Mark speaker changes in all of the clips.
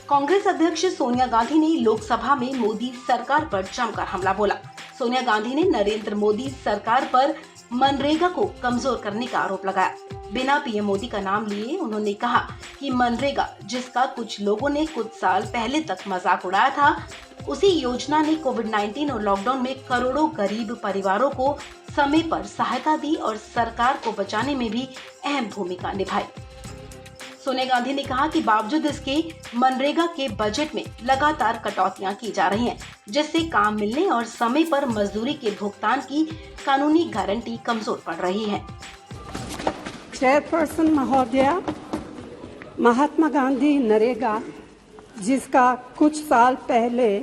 Speaker 1: कांग्रेस अध्यक्ष सोनिया गांधी ने लोकसभा में मोदी सरकार पर जमकर हमला बोला। सोनिया गांधी ने नरेंद्र मोदी सरकार पर मनरेगा को कमजोर करने का आरोप लगाया। बिना पीएम मोदी का नाम लिए उन्होंने कहा कि मनरेगा, जिसका कुछ लोगों ने कुछ साल पहले तक मजाक उड़ाया था, उसी योजना ने कोविड-19 और लॉकडाउन में करोड़ों गरीब परिवारों को समय पर सहायता दी और सरकार को बचाने में भी अहम भूमिका निभाई। सोनिया गांधी ने कहा कि बावजूद इसके मनरेगा के बजट में लगातार कटौतियां की जा रही हैं, जिससे काम मिलने और समय पर मजदूरी के भुगतान की कानूनी गारंटी कमजोर पड़ रही है।
Speaker 2: चेयरपर्सन महोदया, महात्मा गांधी नरेगा, जिसका कुछ साल पहले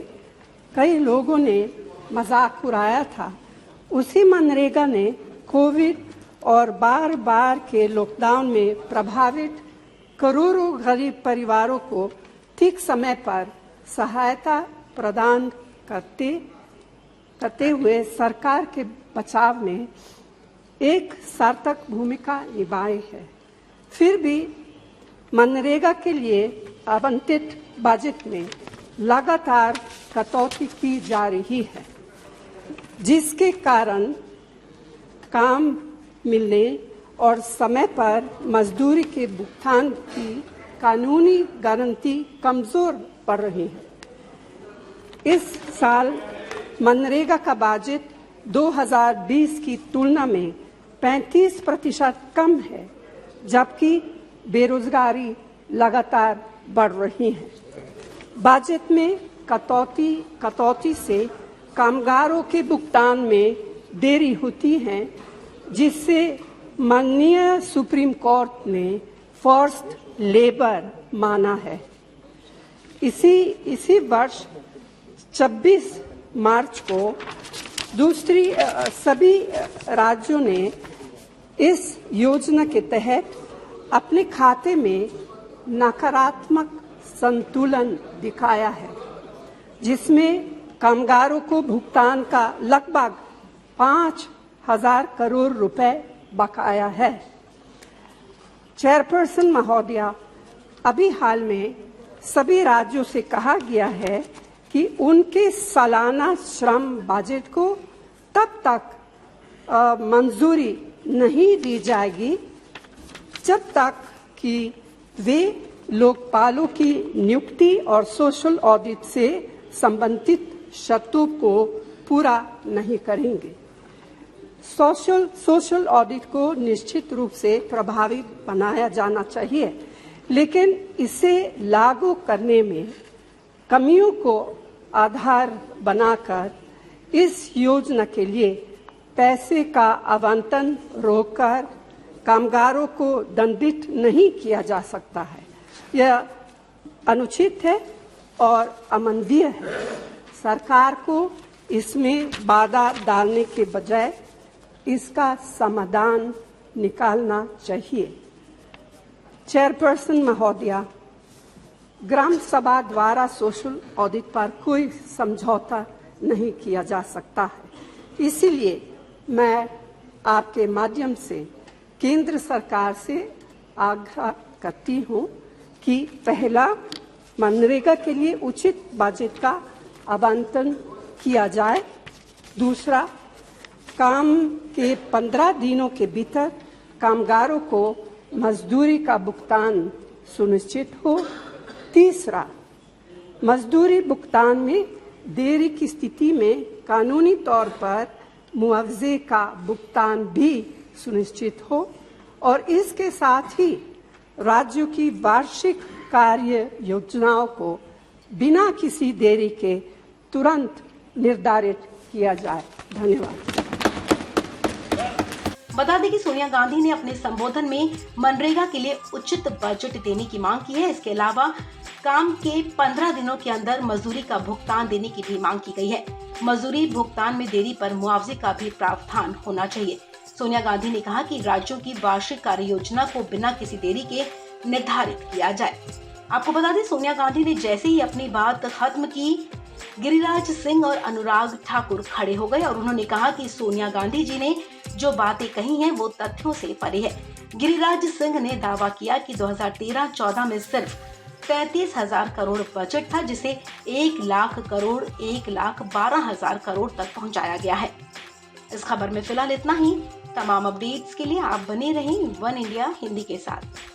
Speaker 2: कई लोगों ने मजाक उड़ाया था, उसी मनरेगा ने कोविड और बार के लॉकडाउन में प्रभावित करोड़ों गरीब परिवारों को ठीक समय पर सहायता प्रदान करते हुए सरकार के बचाव में एक सार्थक भूमिका निभाई है। फिर भी मनरेगा के लिए आवंटित बजट में लगातार कटौती की जा रही है, जिसके कारण काम मिलने और समय पर मजदूरी के भुगतान की कानूनी गारंटी कमजोर पड़ रही है। इस साल मनरेगा का बजट 2020 की तुलना में 35% कम है, जबकि बेरोजगारी लगातार बढ़ रही है। बजट में कटौती से कामगारों के भुगतान में देरी होती है, जिससे माननीय सुप्रीम कोर्ट ने फोर्स्ड लेबर माना है। इसी वर्ष 26 मार्च को सभी राज्यों ने इस योजना के तहत अपने खाते में नकारात्मक संतुलन दिखाया है, जिसमें कामगारों को भुगतान का लगभग 5,000 करोड़ रुपए बकाया है। चेयरपर्सन महोदया, अभी हाल में सभी राज्यों से कहा गया है कि उनके सालाना श्रम बजट को तब तक मंजूरी नहीं दी जाएगी जब तक कि वे लोकपालों की नियुक्ति और सोशल ऑडिट से संबंधित शर्तों को पूरा नहीं करेंगे। सोशल ऑडिट को निश्चित रूप से प्रभावी बनाया जाना चाहिए, लेकिन इसे लागू करने में कमियों को आधार बनाकर इस योजना के लिए पैसे का आवंटन रोककर कामगारों को दंडित नहीं किया जा सकता है। यह अनुचित है और अमानवीय है। सरकार को इसमें बाधा डालने के बजाय इसका समाधान निकालना चाहिए। चेयरपर्सन महोदया, ग्राम सभा द्वारा सोशल ऑडिट पर कोई समझौता नहीं किया जा सकता है। इसीलिए मैं आपके माध्यम से केंद्र सरकार से आग्रह करती हूं कि पहला, मनरेगा के लिए उचित बजट का आवंटन किया जाए। दूसरा, काम के 15 दिनों के भीतर कामगारों को मजदूरी का भुगतान सुनिश्चित हो। तीसरा, मजदूरी भुगतान में देरी की स्थिति में कानूनी तौर पर मुआवजे का भुगतान भी सुनिश्चित हो और इसके साथ ही राज्यों की वार्षिक कार्य योजनाओं को बिना किसी देरी के तुरंत निर्धारित किया जाए। धन्यवाद।
Speaker 1: बता दें कि सोनिया गांधी ने अपने संबोधन में मनरेगा के लिए उचित बजट देने की मांग की है। इसके अलावा काम के 15 दिनों के अंदर मजदूरी का भुगतान देने की भी मांग की गई है। मजदूरी भुगतान में देरी पर मुआवजे का भी प्रावधान होना चाहिए। सोनिया गांधी ने कहा कि राज्यों की वार्षिक कार्य योजना को बिना किसी देरी के निर्धारित किया जाए। आपको बता दें, सोनिया गांधी ने जैसे ही अपनी बात खत्म की, गिरिराज सिंह और अनुराग ठाकुर खड़े हो गए और उन्होंने कहा कि सोनिया गांधी जी ने जो बातें कही हैं वो तथ्यों से परे है। गिरिराज सिंह ने दावा किया कि 2013-14 में सिर्फ 33,000 करोड़ बजट था, जिसे 1 लाख करोड़ 1,12,000 करोड़ तक पहुंचाया गया है। इस खबर में फिलहाल इतना ही। तमाम अपडेट्स के लिए आप बने रहें वन इंडिया हिंदी के साथ।